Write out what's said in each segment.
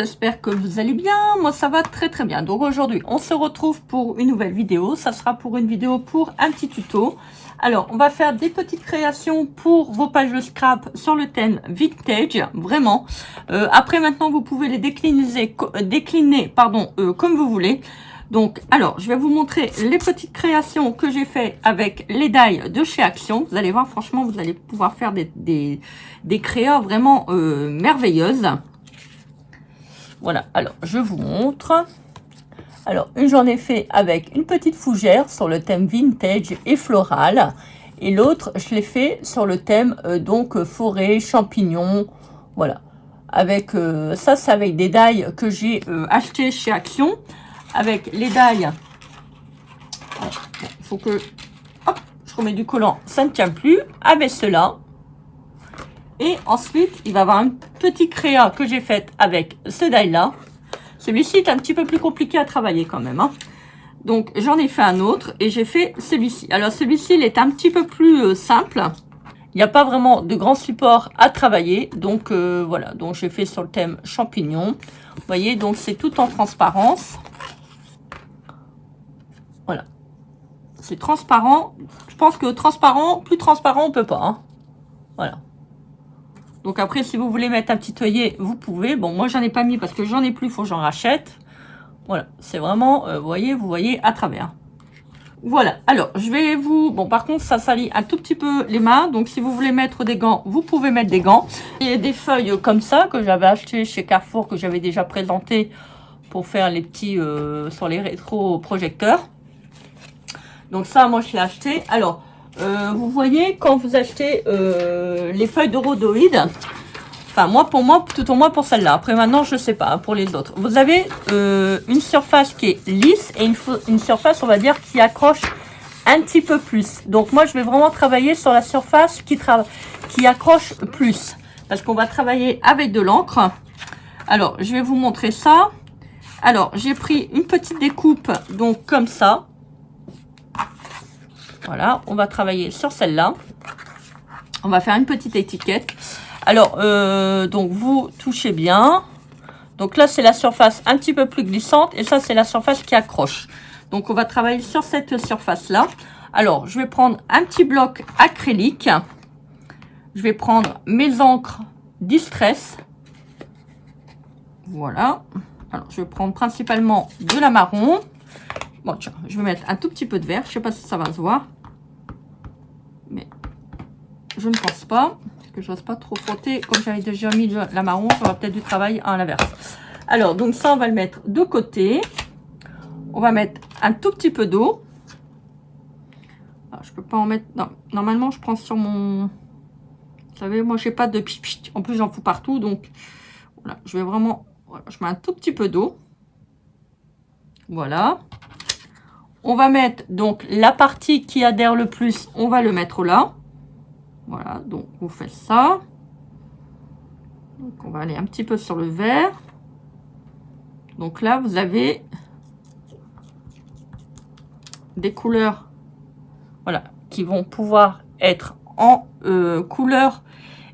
j'espère que vous allez bien. Moi ça va très très bien. Donc aujourd'hui on se retrouve pour une nouvelle vidéo. Ça sera pour une vidéo pour un petit tuto. Alors on va faire des petites créations pour vos pages de scrap sur le thème vintage, vraiment. Après maintenant vous pouvez les décliner comme vous voulez. Donc, alors, je vais vous montrer les petites créations que j'ai fait avec les die de chez Action. Vous allez voir, franchement, vous allez pouvoir faire des créas vraiment merveilleuses. Voilà, alors, je vous montre. Alors, une j'en ai fait avec une petite fougère sur le thème vintage et floral. Et l'autre, je l'ai fait sur le thème, forêt, champignons, voilà. Avec, ça, c'est avec des die que j'ai acheté chez Action. Avec les die, il faut que hop, je remets du collant, ça ne tient plus. Avec cela, et ensuite il va y avoir un petit créa que j'ai fait avec ce die là. Celui-ci est un petit peu plus compliqué à travailler quand même, hein. Donc j'en ai fait un autre et j'ai fait celui-ci. Alors celui-ci il est un petit peu plus simple. Il n'y a pas vraiment de grand support à travailler, donc voilà. Donc j'ai fait sur le thème champignon. Vous voyez, donc c'est tout en transparence. Voilà, c'est transparent. Je pense que transparent, plus transparent, on peut pas, hein. Voilà. Donc après, si vous voulez mettre un petit œillet, vous pouvez. Bon, moi, j'en ai pas mis parce que j'en ai plus, il faut que j'en rachète. Voilà, c'est vraiment, vous voyez à travers. Voilà, alors, je vais vous... Bon, par contre, ça salit un tout petit peu les mains. Donc, si vous voulez mettre des gants, vous pouvez mettre des gants. Il y a des feuilles comme ça que j'avais acheté chez Carrefour, que j'avais déjà présenté pour faire les petits sur les rétroprojecteurs. Donc ça, moi, je l'ai acheté. Alors, vous voyez, quand vous achetez les feuilles de rhodoïde, enfin, moi, tout au moins pour celle-là. Après, maintenant, je sais pas, hein, pour les autres. Vous avez une surface qui est lisse et une surface, on va dire, qui accroche un petit peu plus. Donc, moi, je vais vraiment travailler sur la surface qui accroche plus. Parce qu'on va travailler avec de l'encre. Alors, je vais vous montrer ça. Alors, j'ai pris une petite découpe, donc comme ça. Voilà, on va travailler sur celle-là. On va faire une petite étiquette. Alors, donc vous touchez bien. Donc là, c'est la surface un petit peu plus glissante. Et ça, c'est la surface qui accroche. Donc, on va travailler sur cette surface-là. Alors, je vais prendre un petit bloc acrylique. Je vais prendre mes encres Distress. Voilà. Alors, je vais prendre principalement de la marron. Bon, tiens, je vais mettre un tout petit peu de vert. Je ne sais pas si ça va se voir. Mais je ne pense pas. Parce que je n'ose pas trop frotter. Comme j'avais déjà mis la marron, j'aurai peut-être du travail à l'inverse. Alors, donc ça, on va le mettre de côté. On va mettre un tout petit peu d'eau. Je ne peux pas en mettre... Non, normalement, je prends sur mon... Vous savez, moi, je n'ai pas de... En plus, j'en fous partout. Donc, voilà, je vais vraiment... Voilà, je mets un tout petit peu d'eau. Voilà. On va mettre donc la partie qui adhère le plus, on va le mettre là. Voilà, donc vous faites ça. Donc on va aller un petit peu sur le vert. Donc là, vous avez des couleurs, voilà, qui vont pouvoir être en couleur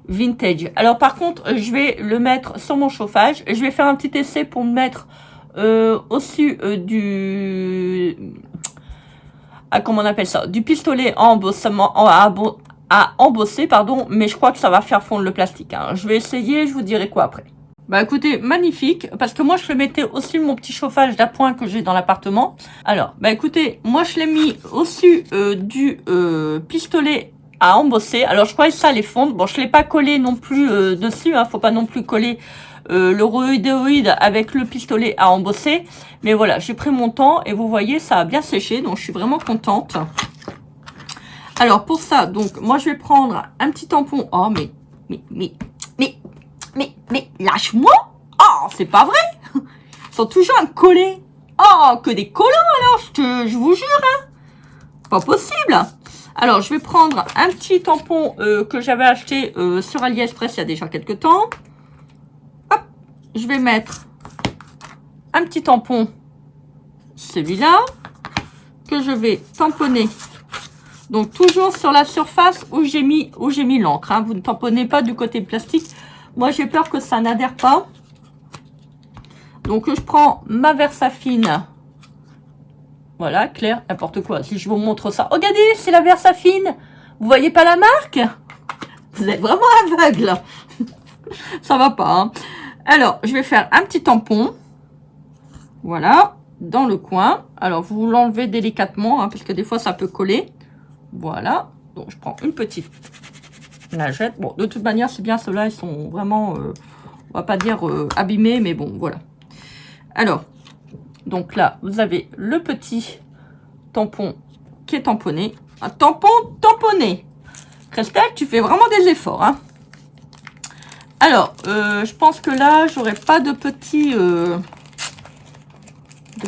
vintage. Alors par contre, je vais le mettre sur mon chauffage. Je vais faire un petit essai pour me mettre au-dessus comment on appelle ça, du pistolet à embossement, à embosser, pardon, mais je crois que ça va faire fondre le plastique, hein. Je vais essayer, je vous dirai quoi après. Bah écoutez, magnifique, parce que moi je le mettais au-dessus de mon petit chauffage d'appoint que j'ai dans l'appartement. Alors, bah écoutez, moi je l'ai mis au-dessus du pistolet à embosser. Alors je croyais que ça allait fondre. Bon, je ne l'ai pas collé non plus dessus, hein. Faut pas non plus coller le rhodoïde avec le pistolet à embosser. Mais voilà, j'ai pris mon temps et vous voyez, ça a bien séché. Donc, je suis vraiment contente. Alors, pour ça, donc, moi, je vais prendre un petit tampon. Oh, mais, lâche-moi! Oh, c'est pas vrai! Ils sont toujours à me coller. Oh, que des collants, alors, je vous jure, hein. Pas possible! Alors, je vais prendre un petit tampon que j'avais acheté sur AliExpress il y a déjà quelques temps. Hop, je vais mettre un petit tampon, celui-là, que je vais tamponner. Donc, toujours sur la surface où j'ai mis l'encre, hein. Vous ne tamponnez pas du côté plastique. Moi, j'ai peur que ça n'adhère pas. Donc, je prends ma Versafine. Voilà, clair, n'importe quoi. Si je vous montre ça, regardez, c'est la Versafine. Vous voyez pas la marque? Vous êtes vraiment aveugle. Ça va pas, hein. Alors, je vais faire un petit tampon. Voilà, dans le coin. Alors, vous l'enlevez délicatement, hein, parce que des fois, ça peut coller. Voilà. Donc, je prends une petite lingette. Bon, de toute manière, c'est bien, ceux-là, ils sont vraiment, on va pas dire abîmés, mais bon, voilà. Alors, donc là, vous avez le petit tampon qui est tamponné. Un tampon tamponné. Christelle, tu fais vraiment des efforts, hein. Alors, je pense que là, j'aurai pas de petits, de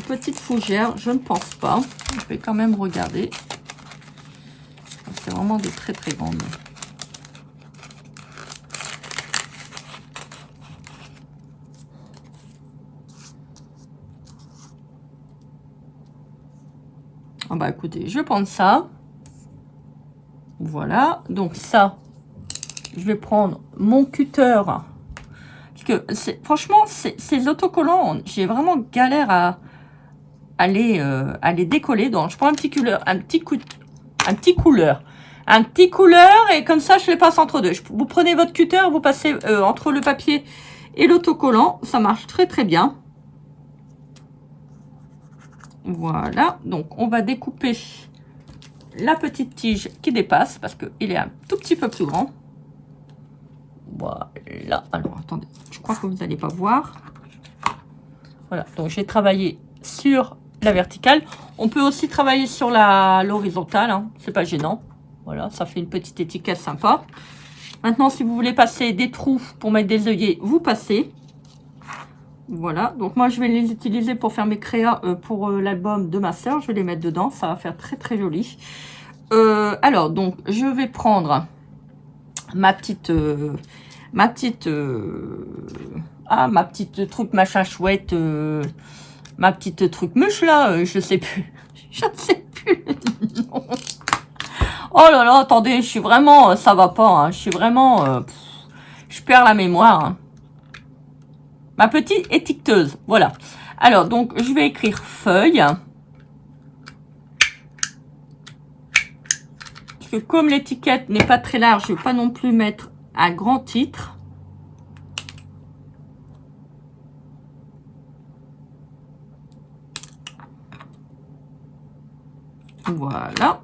petites fougères. Je ne pense pas. Je vais quand même regarder. C'est vraiment des très très grandes. Ah bah écoutez, je vais prendre ça. Voilà. Donc ça, je vais prendre mon cutter. Parce que franchement, ces autocollants, j'ai vraiment galère à les décoller. Donc je prends un petit couleur, un petit couleur et comme ça je les passe entre deux. Vous prenez votre cutter, vous passez entre le papier et l'autocollant, ça marche très très bien. Voilà, donc on va découper la petite tige qui dépasse parce qu'il est un tout petit peu plus grand. Voilà, alors attendez, je crois que vous n'allez pas voir. Voilà, donc j'ai travaillé sur la verticale. On peut aussi travailler sur l'horizontale, hein, c'est pas gênant. Voilà, ça fait une petite étiquette sympa. Maintenant, si vous voulez passer des trous pour mettre des œillets, vous passez. Voilà, donc moi je vais les utiliser pour faire mes créas pour l'album de ma soeur. Je vais les mettre dedans, ça va faire très très joli. Alors, donc je vais prendre ma petite truc machin chouette, ma petite truc mouche là, je sais plus. Je ne sais plus le nom. Oh là là, attendez, je suis vraiment, ça va pas, hein, je suis vraiment, je perds la mémoire. Hein. Ma petite étiqueteuse, voilà. Alors, donc, je vais écrire feuille. Parce que comme l'étiquette n'est pas très large, je ne vais pas non plus mettre un grand titre. Voilà.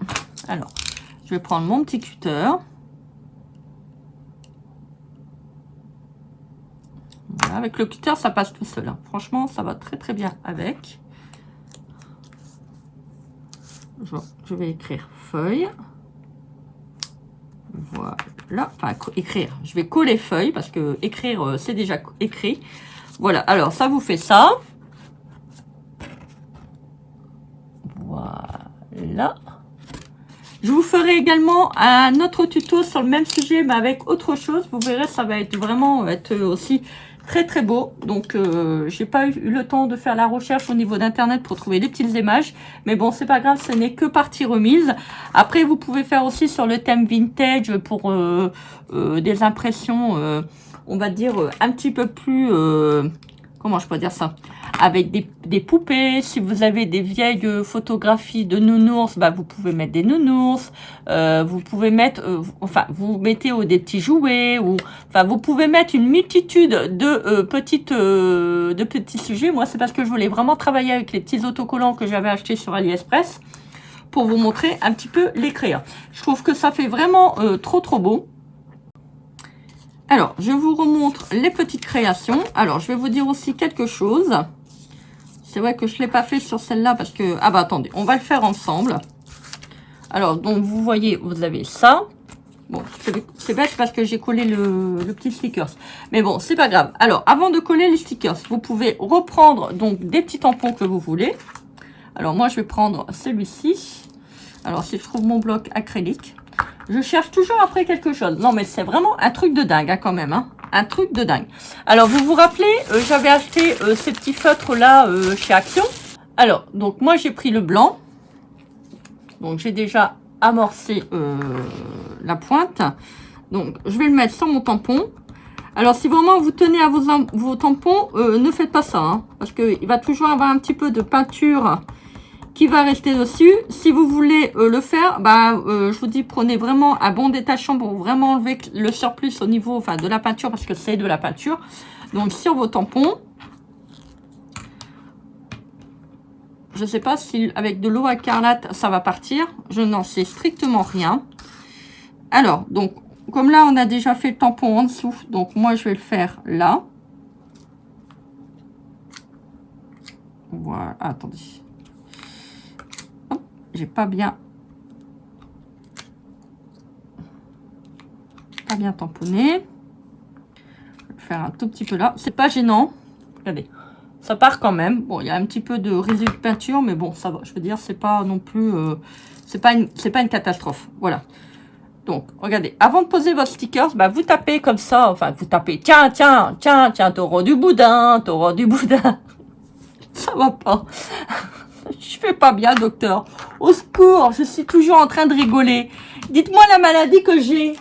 Alors, je vais prendre mon petit cutter. Voilà, avec le cutter, ça passe tout seul. Hein. Franchement, ça va très très bien avec. Je vais écrire feuille. Voilà. Enfin, écrire. Je vais coller feuille parce que écrire, c'est déjà écrit. Voilà. Alors, ça vous fait ça. Voilà. Je vous ferai également un autre tuto sur le même sujet, mais avec autre chose. Vous verrez, ça va être vraiment aussi très très beau. Donc, j'ai pas eu le temps de faire la recherche au niveau d'internet pour trouver les petites images. Mais bon, c'est pas grave, ce n'est que partie remise. Après, vous pouvez faire aussi sur le thème vintage pour des impressions, on va dire, un petit peu plus... comment je peux dire ça? Avec des poupées. Si vous avez des vieilles photographies de nounours, bah, vous pouvez mettre des nounours. Vous pouvez mettre, enfin, vous mettez des petits jouets. Ou, enfin, vous pouvez mettre une multitude de petits sujets. Moi, c'est parce que je voulais vraiment travailler avec les petits autocollants que j'avais achetés sur AliExpress pour vous montrer un petit peu les créas. Je trouve que ça fait vraiment trop trop beau. Alors, je vous remontre les petites créations. Alors, je vais vous dire aussi quelque chose. C'est vrai que je ne l'ai pas fait sur celle-là parce que... Ah bah attendez, on va le faire ensemble. Alors, donc, vous voyez, vous avez ça. Bon, c'est bête parce que j'ai collé le petit stickers. Mais bon, c'est pas grave. Alors, avant de coller les stickers, vous pouvez reprendre donc des petits tampons que vous voulez. Alors, moi, je vais prendre celui-ci. Alors, si je trouve mon bloc acrylique. Je cherche toujours après quelque chose. Non, mais c'est vraiment un truc de dingue, hein, quand même. Hein. Un truc de dingue. Alors, vous vous rappelez, j'avais acheté ces petits feutres-là chez Action. Alors, donc, moi, j'ai pris le blanc. Donc, j'ai déjà amorcé la pointe. Donc, je vais le mettre sur mon tampon. Alors, si vraiment vous tenez à vos tampons, ne faites pas ça, hein, parce qu'il va toujours avoir un petit peu de peinture qui va rester dessus. Si vous voulez le faire, je vous dis, prenez vraiment un bon détachant pour vraiment enlever le surplus au niveau de la peinture, parce que c'est de la peinture. Donc, sur vos tampons, je ne sais pas si avec de l'eau écarlate, ça va partir. Je n'en sais strictement rien. Alors, donc, comme là, on a déjà fait le tampon en dessous. Donc, moi, je vais le faire là. Voilà, attendez. J'ai pas bien tamponné. Je vais le faire un tout petit peu là. C'est pas gênant. Regardez. Ça part quand même. Bon, il y a un petit peu de résidu de peinture, mais bon, ça va. Je veux dire, c'est pas non plus... c'est pas une catastrophe. Voilà. Donc, regardez. Avant de poser votre stickers, vous tapez comme ça. Enfin, vous tapez. Tiens, tiens, tiens, tiens, taureau du boudin, taureau du boudin. Ça va pas. Je fais pas bien, docteur. Au secours, je suis toujours en train de rigoler. Dites-moi la maladie que j'ai.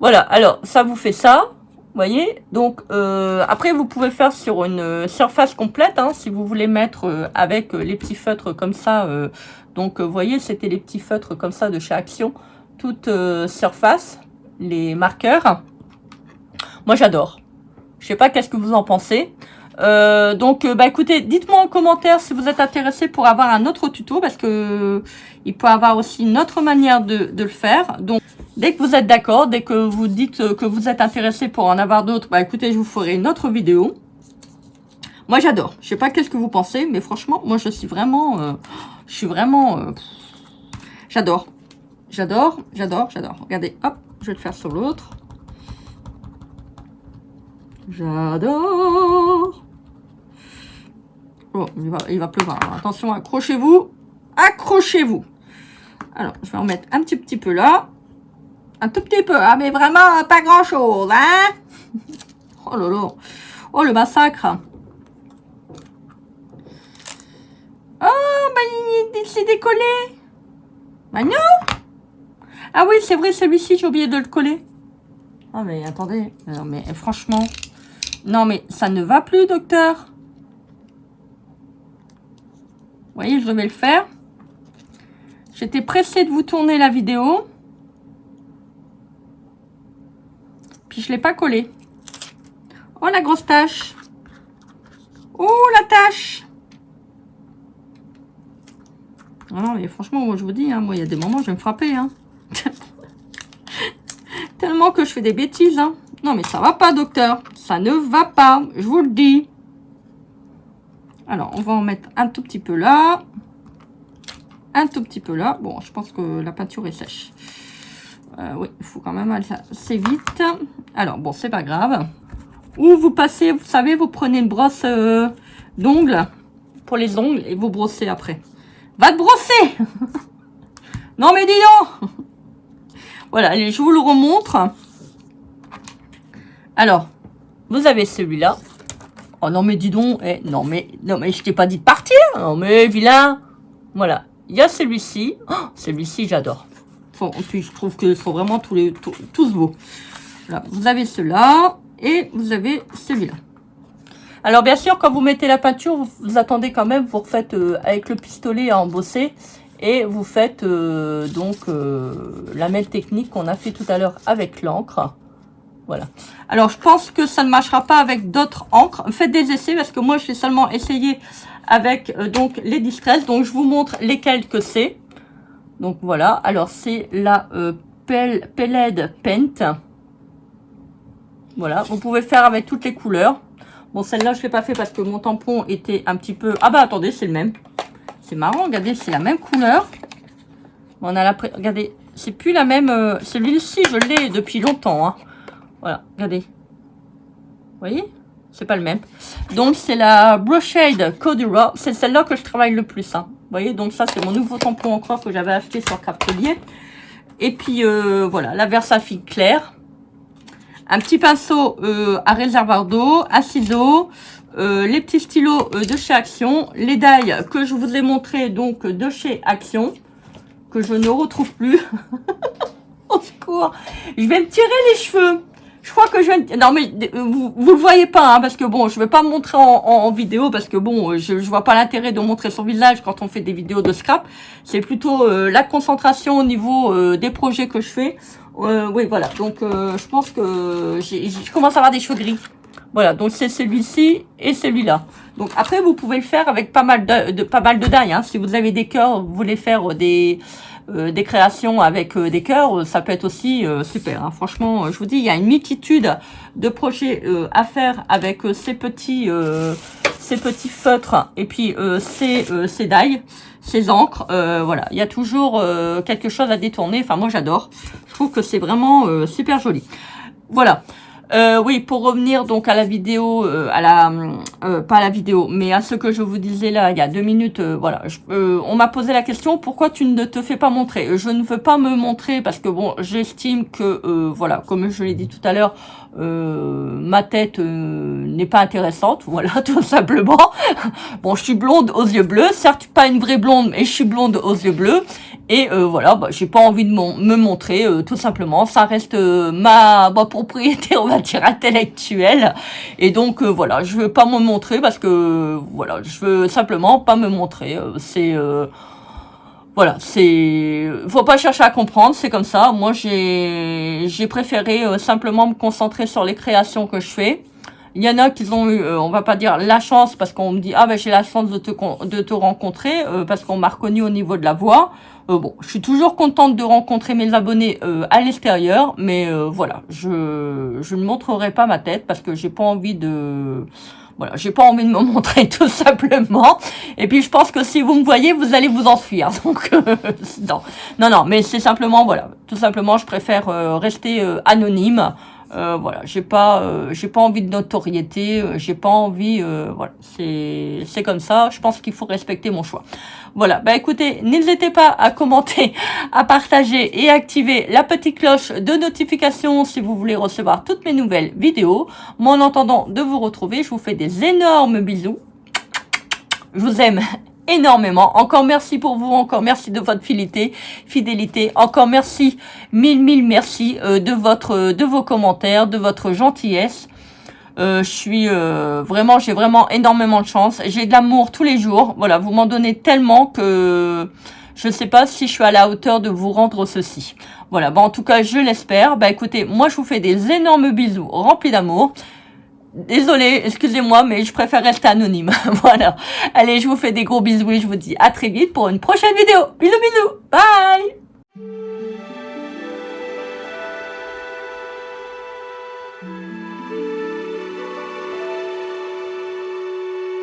Voilà, alors, ça vous fait ça. Vous voyez, donc après vous pouvez faire sur une surface complète, hein, si vous voulez mettre avec les petits feutres comme ça. Donc vous voyez, c'était les petits feutres comme ça de chez Action, toute surface, les marqueurs. Moi j'adore. Je sais pas qu'est-ce que vous en pensez. Écoutez, dites-moi en commentaire si vous êtes intéressé pour avoir un autre tuto, parce que il peut avoir aussi une autre manière de le faire. Donc dès que vous êtes d'accord, dès que vous dites que vous êtes intéressé pour en avoir d'autres, écoutez, je vous ferai une autre vidéo. Moi, j'adore. Je sais pas qu'est-ce que vous pensez, mais franchement, moi, je suis vraiment... J'adore. J'adore, j'adore, j'adore. Regardez, hop, je vais le faire sur l'autre. J'adore. Oh, il va pleuvoir. Alors, attention, accrochez-vous. Accrochez-vous. Alors, je vais en mettre un petit peu là. Un tout petit peu, hein, mais vraiment pas grand-chose, hein. Oh là là. Oh, le massacre. Oh, il s'est décollé. Non. Ah oui, c'est vrai, celui-ci, j'ai oublié de le coller. Ah, mais attendez. Non, mais franchement. Non, mais ça ne va plus, docteur. Vous voyez, je devais le faire. J'étais pressée de vous tourner la vidéo. Puis je ne l'ai pas collé. Oh, la grosse tache. Oh, la tache. Non, mais franchement, moi, je vous dis, hein, moi, il y a des moments, je vais me frapper. Hein. Tellement que je fais des bêtises. Hein. Non, mais ça va pas, docteur. Ça ne va pas, je vous le dis. Alors, on va en mettre un tout petit peu là. Un tout petit peu là. Bon, je pense que la peinture est sèche. Oui, il faut quand même aller assez vite. Alors, bon, c'est pas grave. Ou vous passez, vous savez, vous prenez une brosse d'ongles pour les ongles et vous brossez après. Va te brosser. Non, mais dis donc. Voilà, allez, je vous le remontre. Alors, vous avez celui-là. Oh non, mais dis donc. Non, mais je t'ai pas dit de partir. Non, mais vilain. Voilà, il y a celui-ci. Oh, celui-ci, j'adore. Puis je trouve qu'ils sont vraiment tous beaux. Voilà, vous avez ceux-là et vous avez celui-là. Alors, bien sûr, quand vous mettez la peinture, vous attendez quand même, vous refaites avec le pistolet à embosser et vous faites la même technique qu'on a fait tout à l'heure avec l'encre. Voilà. Alors, je pense que ça ne marchera pas avec d'autres encres. Faites des essais parce que moi, je l'ai seulement essayé avec les Distress. Donc, je vous montre lesquels que c'est. Donc, voilà. Alors, c'est la Peled Paint. Voilà. Vous pouvez faire avec toutes les couleurs. Bon, celle-là, je ne l'ai pas fait parce que mon tampon était un petit peu... Ah bah, attendez, c'est le même. C'est marrant, regardez, c'est la même couleur. On a regardez, c'est plus la même... Celui-ci, je l'ai depuis longtemps. Hein. Voilà, regardez. Vous voyez? C'est pas le même. Donc, c'est la Brocade Cordura. C'est celle-là que je travaille le plus. Hein. Vous voyez? Donc, ça, c'est mon nouveau tampon encore que j'avais acheté sur Craftelier. Et puis, voilà, la Versafilm claire. Un petit pinceau à réservoir d'eau, un ciseau, les petits stylos de chez Action, les die que je vous ai montré donc de chez Action, que je ne retrouve plus. Au secours. Je vais me tirer les cheveux. Je crois que je vais... Non, mais vous le voyez pas, hein, parce que bon, je vais pas me montrer en vidéo, parce que bon, je vois pas l'intérêt de montrer son visage quand on fait des vidéos de scrap. C'est plutôt la concentration au niveau des projets que je fais. Oui, voilà. Donc, je pense que je commence à avoir des cheveux gris. Voilà, donc c'est celui-ci et celui-là. Donc après, vous pouvez le faire avec pas mal de die. Hein. Si vous avez des cœurs, vous voulez faire des créations avec des cœurs, ça peut être aussi super. Hein. Franchement, je vous dis, il y a une multitude de projets à faire avec ces petits feutres et puis ces die, ces encres. Voilà, il y a toujours quelque chose à détourner. Enfin, moi, j'adore. Je trouve que c'est vraiment super joli. Voilà. Oui, pour revenir donc à la vidéo, pas à la vidéo, mais à ce que je vous disais là, il y a 2 minutes, voilà, on m'a posé la question, pourquoi tu ne te fais pas montrer? Je ne veux pas me montrer parce que bon, j'estime que, voilà, comme je l'ai dit tout à l'heure, ma tête n'est pas intéressante, voilà, tout simplement. Bon, je suis blonde aux yeux bleus, certes pas une vraie blonde, mais je suis blonde aux yeux bleus. Et voilà, bah, j'ai pas envie de me montrer, tout simplement. Ça reste ma propriété, on va dire, intellectuelle. Et donc, voilà, je veux pas me montrer parce que, voilà, je veux simplement pas me montrer. Voilà, faut pas chercher à comprendre, c'est comme ça. Moi, j'ai préféré simplement me concentrer sur les créations que je fais. Il y en a qui ont eu, on va pas dire la chance, parce qu'on me dit, ah ben j'ai la chance de te rencontrer, parce qu'on m'a reconnu au niveau de la voix. Bon, je suis toujours contente de rencontrer mes abonnés à l'extérieur, mais voilà, je ne montrerai pas ma tête, parce que j'ai pas envie de... Voilà, j'ai pas envie de me montrer tout simplement. Et puis je pense que si vous me voyez, vous allez vous enfuir. Donc non, mais c'est simplement, voilà, tout simplement, je préfère rester anonyme. Voilà, j'ai pas envie de notoriété, j'ai pas envie, voilà, c'est comme ça. Je pense qu'il faut respecter mon choix. Voilà, bah écoutez, n'hésitez pas à commenter, à partager et activer la petite cloche de notification si vous voulez recevoir toutes mes nouvelles vidéos. Moi, en attendant de vous retrouver, je vous fais des énormes bisous. Je vous aime énormément. Encore merci pour vous, encore merci de votre fidélité. Encore merci, mille merci de vos commentaires, de votre gentillesse. J'ai vraiment énormément de chance. J'ai de l'amour tous les jours. Voilà, vous m'en donnez tellement que je ne sais pas si je suis à la hauteur de vous rendre ceci. Voilà, en tout cas, je l'espère. Bah écoutez, moi je vous fais des énormes bisous remplis d'amour. Désolée, excusez-moi, mais je préfère rester anonyme. Voilà. Allez, je vous fais des gros bisous et je vous dis à très vite pour une prochaine vidéo. Bisous, bisous. Bye.